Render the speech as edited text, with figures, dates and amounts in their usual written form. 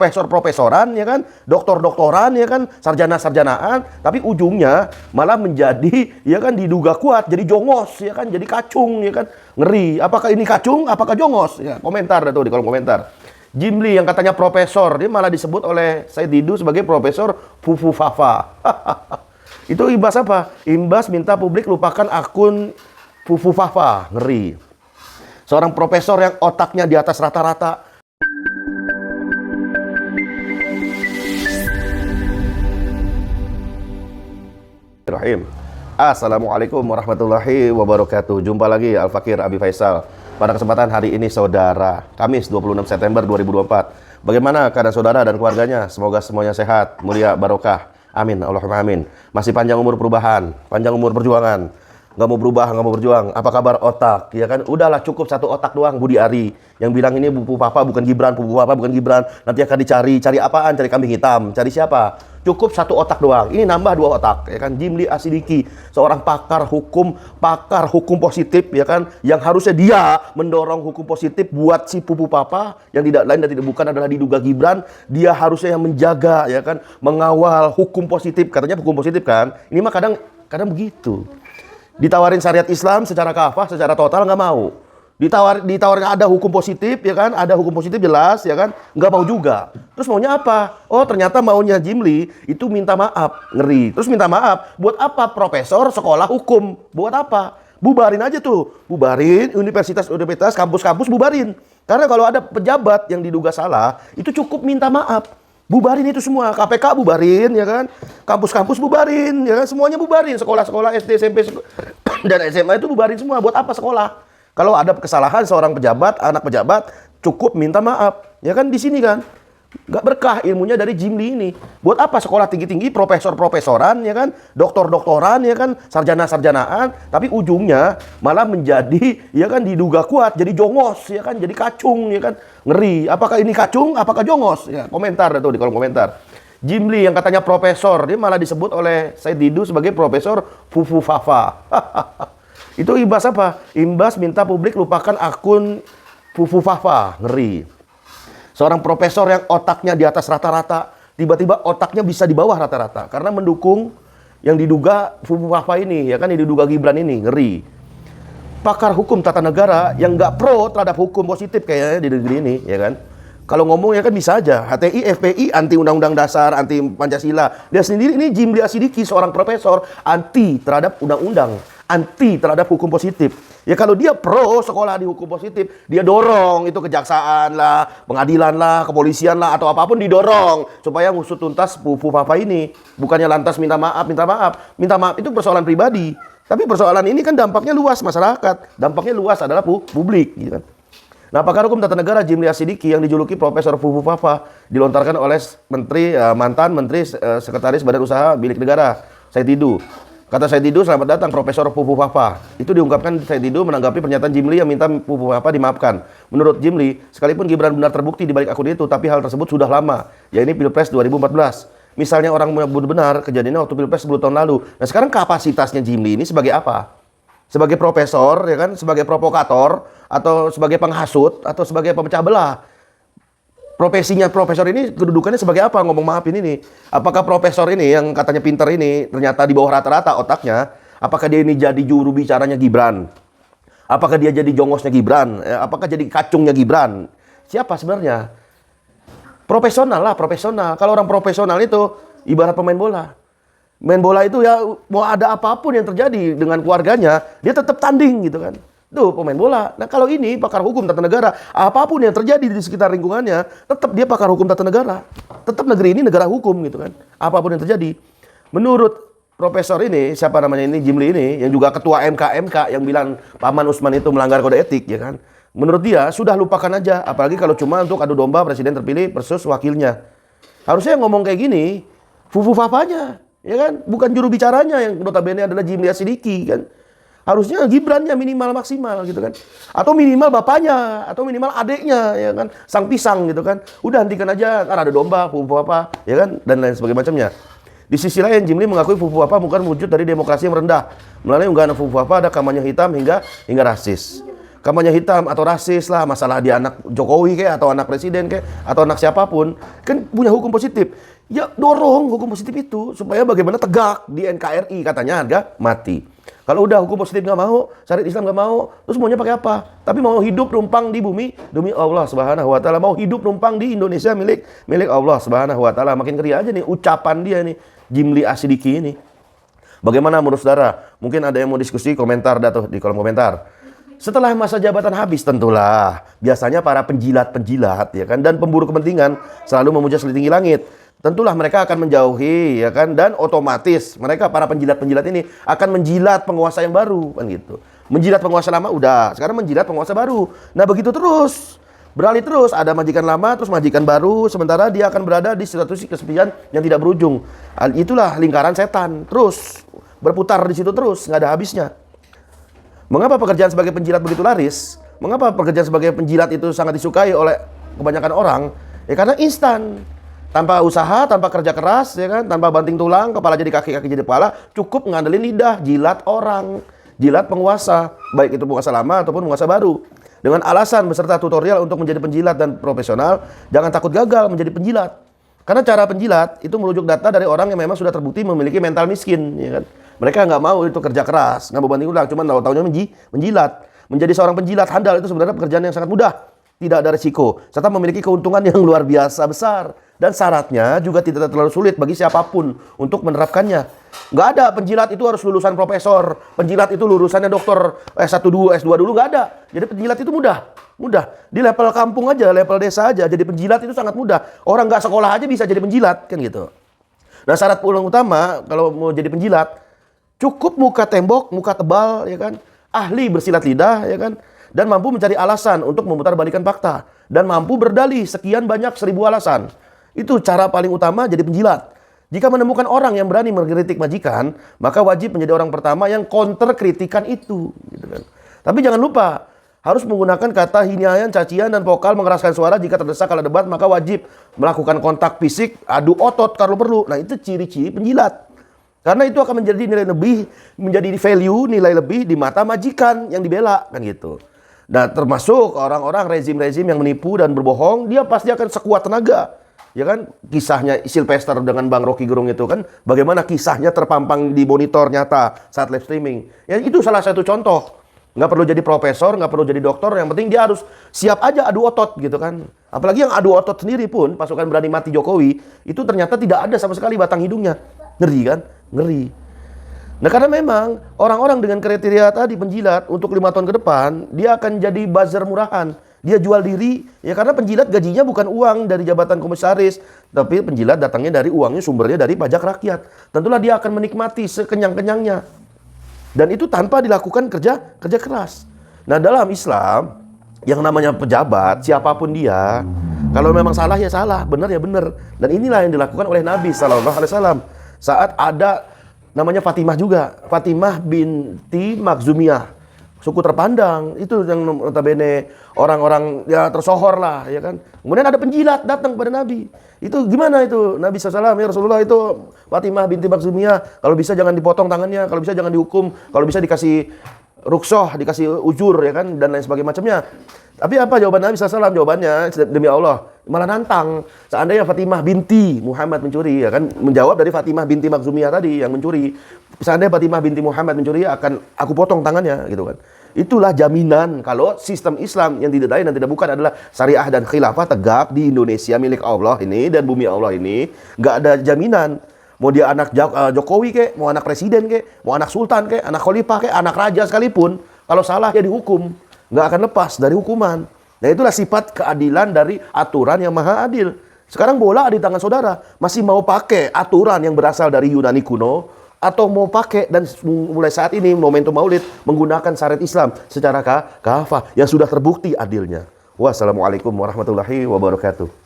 profesor-profesoran, ya kan, doktor-doktoran, ya kan, sarjana-sarjanaan, tapi ujungnya malah menjadi, ya kan, diduga kuat, jadi jongos, ya kan, jadi kacung, ya kan, ngeri. Apakah ini kacung? Apakah jongos? Ya, komentar tuh di kolom komentar. Jim Lee yang katanya profesor, dia malah disebut oleh Said Didu sebagai profesor Fufu Fafa. Itu imbas apa? Imbas minta publik lupakan akun Fufu Fafa, ngeri. Seorang profesor yang otaknya di atas rata-rata. Assalamualaikum warahmatullahi wabarakatuh. Jumpa lagi Al-Fakir Abi Faisal. Pada kesempatan hari ini saudara, Kamis 26 September 2024. Bagaimana keadaan saudara dan keluarganya? Semoga semuanya sehat, mulia, barokah. Amin, Allahumma amin. Masih panjang umur perubahan, panjang umur perjuangan. Nggak mau berubah, nggak mau berjuang. Apa kabar otak? Ya kan, udahlah cukup satu otak doang. Budi Ari yang bilang ini Pupu Papa bukan Gibran, Pupu Papa bukan Gibran. Nanti akan cari apaan? Cari kambing hitam. Cari siapa? Cukup satu otak doang. Ini nambah dua otak, ya kan? Jim Lee Asidiki, seorang pakar hukum positif, ya kan? Yang harusnya dia mendorong hukum positif buat si Pupu Papa yang tidak lain dan tidak bukan adalah diduga Gibran. Dia harusnya yang menjaga, ya kan? Mengawal hukum positif. Katanya hukum positif kan? Ini mah kadang begitu. Ditawarin syariat Islam secara kafah, secara total nggak mau. Ditawarin ada hukum positif, ya kan? Ada hukum positif jelas, ya kan? Nggak mau juga. Terus maunya apa? Oh, ternyata maunya Jim Lee itu minta maaf, ngeri. Terus minta maaf, buat apa? Profesor sekolah hukum, buat apa? Bubarin aja tuh, bubarin universitas, kampus-kampus bubarin. Karena kalau ada pejabat yang diduga salah, itu cukup minta maaf. Bubarin itu semua, KPK bubarin, ya kan? Kampus-kampus bubarin, ya kan? Semuanya bubarin, sekolah-sekolah SD, SMP, dan SMA itu bubarin semua. Buat apa sekolah? Kalau ada kesalahan seorang pejabat, anak pejabat, cukup minta maaf. Ya kan di sini kan? Nggak berkah ilmunya dari Jim Lee ini. Buat apa sekolah tinggi-tinggi, profesor-profesoran, ya kan? Doktor-doktoran, ya kan? Sarjana-sarjanaan, tapi ujungnya malah menjadi, ya kan, diduga kuat, jadi jongos, ya kan? Jadi kacung, ya kan? Ngeri. Apakah ini kacung? Apakah jongos? Ya, komentar tuh di kolom komentar. Jim Lee yang katanya profesor, dia malah disebut oleh Said Didu sebagai profesor Fufu Fafa. Itu imbas apa? Imbas minta publik lupakan akun Fufu Fafa, ngeri. Seorang profesor yang otaknya di atas rata-rata, tiba-tiba otaknya bisa di bawah rata-rata karena mendukung yang diduga Fufu Fafa ini, ya kan, yang diduga Gibran ini, ngeri. Pakar hukum tata negara yang nggak pro terhadap hukum positif kayaknya di negeri ini, ya kan. Kalau ngomong ya kan bisa aja, HTI, FPI, anti undang-undang dasar, anti Pancasila. Dia sendiri ini Jim Lee Asidiki, seorang profesor anti terhadap undang-undang, anti terhadap hukum positif. Ya kalau dia pro sekolah di hukum positif, dia dorong itu kejaksaan lah, pengadilan lah, kepolisian lah, atau apapun didorong supaya ngusut tuntas Fufu Fafa ini. Bukannya lantas minta maaf. Minta maaf itu persoalan pribadi. Tapi persoalan ini kan dampaknya luas masyarakat. Dampaknya luas adalah publik, gitu kan. Nah, pakar hukum tata negara Jim Lee Asidiki yang dijuluki Profesor Fufu Fafa dilontarkan oleh mantan Menteri Sekretaris Badan Usaha Milik Negara, Said Didu. Kata Said Didu, selamat datang Profesor Fufu Fafa. Itu diungkapkan Said Didu menanggapi pernyataan Jim Lee yang minta Fufu Fafa dimaafkan. Menurut Jim Lee, sekalipun Gibran benar terbukti di balik akun itu, tapi hal tersebut sudah lama, yaitu Pilpres 2014. Misalnya orang benar kejadiannya waktu Pilpres 10 tahun lalu. Nah, sekarang kapasitasnya Jim Lee ini sebagai apa? Sebagai profesor, ya kan, sebagai provokator, atau sebagai penghasut, atau sebagai pemecah belah. Profesinya profesor ini kedudukannya sebagai apa? Ngomong maafin ini. Apakah profesor ini yang katanya pinter ini ternyata di bawah rata-rata otaknya? Apakah dia ini jadi juru bicaranya Gibran? Apakah dia jadi jongosnya Gibran? Apakah jadi kacungnya Gibran? Siapa sebenarnya? Profesional lah, profesional. Kalau orang profesional itu ibarat pemain bola. Main bola itu ya mau ada apapun yang terjadi dengan keluarganya, dia tetap tanding gitu kan. Tuh pemain bola. Nah kalau ini pakar hukum tata negara, apapun yang terjadi di sekitar lingkungannya, tetap dia pakar hukum tata negara. Tetap negeri ini negara hukum gitu kan. Apapun yang terjadi. Menurut profesor ini, siapa namanya ini, Jim Lee ini, yang juga ketua MK yang bilang Paman Usman itu melanggar kode etik, ya kan. Menurut dia, sudah lupakan aja. Apalagi kalau cuma untuk adu domba presiden terpilih versus wakilnya. Harusnya yang ngomong kayak gini, Fufu Fafanya. Ya kan, bukan juru bicaranya yang notabene adalah Jim Lee Asidiki kan. Harusnya Gibrannya minimal maksimal gitu kan. Atau minimal bapaknya, atau minimal adeknya, ya kan. Sang pisang gitu kan. Udah hentikan aja, ntar ada domba, Fufu apa, ya kan, dan lain sebagainya macamnya. Di sisi lain, Jim Lee mengakui Fufu apa bukan wujud dari demokrasi yang rendah. Melalui unggahan Fufu apa ada kampanye hitam hingga rasis. kampanye hitam atau rasis lah, masalah dia anak Jokowi kayak atau anak presiden kayak atau anak siapapun, kan punya hukum positif. Ya dorong hukum positif itu supaya bagaimana tegak di NKRI, katanya harga mati. Kalau udah hukum positif nggak mau, syariat Islam nggak mau, terus maunya pakai apa? Tapi mau hidup numpang di bumi demi Allah Subhanahu wa taala, mau hidup numpang di Indonesia milik Allah Subhanahu wa taala. Makin ngeri aja nih ucapan dia nih, Jimli Asidiki ini. Bagaimana menurut saudara? Mungkin ada yang mau diskusi, komentar dah tuh di kolom komentar. Setelah masa jabatan habis, tentulah biasanya para penjilat-penjilat ya kan dan pemburu kepentingan selalu memuja setinggi langit. Tentulah mereka akan menjauhi ya kan, dan otomatis mereka para penjilat-penjilat ini akan menjilat penguasa yang baru kan gitu. Menjilat penguasa lama udah, sekarang menjilat penguasa baru. Nah, begitu terus. Beralih terus, ada majikan lama terus majikan baru, sementara dia akan berada di situasi kesepian yang tidak berujung. Itulah lingkaran setan. Terus berputar di situ terus, nggak ada habisnya. Mengapa pekerjaan sebagai penjilat begitu laris? Mengapa pekerjaan sebagai penjilat itu sangat disukai oleh kebanyakan orang? Ya karena instan. Tanpa usaha, tanpa kerja keras, ya kan, tanpa banting tulang, kepala jadi kaki, kaki jadi kepala, cukup ngandelin lidah, jilat orang, jilat penguasa, baik itu penguasa lama ataupun penguasa baru. Dengan alasan beserta tutorial untuk menjadi penjilat dan profesional, jangan takut gagal menjadi penjilat. Karena cara penjilat itu merujuk data dari orang yang memang sudah terbukti memiliki mental miskin, ya kan. Mereka nggak mau itu kerja keras, nggak mau banting tulang, cuma tahu-tahunya menjilat. Menjadi seorang penjilat handal itu sebenarnya pekerjaan yang sangat mudah, tidak ada risiko, serta memiliki keuntungan yang luar biasa besar. Dan syaratnya juga tidak terlalu sulit bagi siapapun untuk menerapkannya. Nggak ada penjilat itu harus lulusan profesor, penjilat itu lulusannya dokter S1 dulu, S2 dulu, nggak ada. Jadi penjilat itu mudah. Di level kampung aja, level desa aja, jadi penjilat itu sangat mudah. Orang nggak sekolah aja bisa jadi penjilat, kan gitu. Nah, syarat pulang utama kalau mau jadi penjilat, cukup muka tembok, muka tebal, ya kan, ahli bersilat lidah, ya kan, dan mampu mencari alasan untuk memutarbalikkan fakta, dan mampu berdalih sekian banyak 1000 alasan. Itu cara paling utama jadi penjilat. Jika menemukan orang yang berani mengkritik majikan, maka wajib menjadi orang pertama yang counter kritikan itu. Gitu kan. Tapi jangan lupa, harus menggunakan kata hinayaan, cacian, dan vokal mengeraskan suara jika terdesak kala debat, maka wajib melakukan kontak fisik, adu otot kalau perlu. Nah, itu ciri-ciri penjilat. Karena itu akan menjadi nilai lebih, menjadi value, nilai lebih di mata majikan yang dibela, kan gitu. Nah, termasuk orang-orang rezim-rezim yang menipu dan berbohong, dia pasti akan sekuat tenaga. Ya kan, kisahnya Sylvester dengan Bang Rocky Gerung itu kan, bagaimana kisahnya terpampang di monitor nyata saat live streaming. Ya itu salah satu contoh. Nggak perlu jadi profesor, nggak perlu jadi dokter, yang penting dia harus siap aja adu otot gitu kan. Apalagi yang adu otot sendiri pun, pasukan berani mati Jokowi, itu ternyata tidak ada sama sekali batang hidungnya. Ngeri kan? Ngeri. Nah, karena memang orang-orang dengan kriteria tadi penjilat untuk 5 tahun ke depan, dia akan jadi buzzer murahan. Dia jual diri, ya karena penjilat gajinya bukan uang dari jabatan komisaris, tapi penjilat datangnya dari uangnya, sumbernya dari pajak rakyat. Tentulah dia akan menikmati sekenyang-kenyangnya. Dan itu tanpa dilakukan kerja keras. Nah, dalam Islam, yang namanya pejabat, siapapun dia, kalau memang salah ya salah, benar ya benar. Dan inilah yang dilakukan oleh Nabi SAW. Saat ada namanya Fatimah juga, Fatimah binti Makhzumiyah. Suku terpandang, itu yang notabene orang-orang ya tersohor lah, ya kan. Kemudian ada penjilat datang kepada Nabi. Itu gimana itu? Nabi SAW, ya Rasulullah, itu Fatimah binti Makhzumiyah, kalau bisa jangan dipotong tangannya, kalau bisa jangan dihukum, kalau bisa dikasih ruksoh, dikasih ujur, ya kan, dan lain sebagainya macamnya. Tapi apa jawaban Nabi SAW? Jawabannya, demi Allah, malah nantang. Seandainya Fatimah binti Muhammad mencuri, ya kan, menjawab dari Fatimah binti Makhzumiyah tadi yang mencuri. Seandainya Fatimah binti Muhammad mencuri, akan aku potong tangannya, gitu kan. Itulah jaminan kalau sistem Islam yang tidak lain dan tidak bukan adalah syariah dan khilafah tegak di Indonesia milik Allah ini dan bumi Allah ini. Nggak ada jaminan. Mau dia anak Jokowi kek, mau anak presiden kek, mau anak sultan kek, anak khalifah kek, anak raja sekalipun, kalau salah ya dihukum. Nggak akan lepas dari hukuman. Nah, itulah sifat keadilan dari aturan yang maha adil. Sekarang bola di tangan saudara. Masih mau pakai aturan yang berasal dari Yunani kuno, atau mau pakai dan mulai saat ini momentum Maulid menggunakan syariat Islam secara kafah yang sudah terbukti adilnya. Wassalamualaikum warahmatullahi wabarakatuh.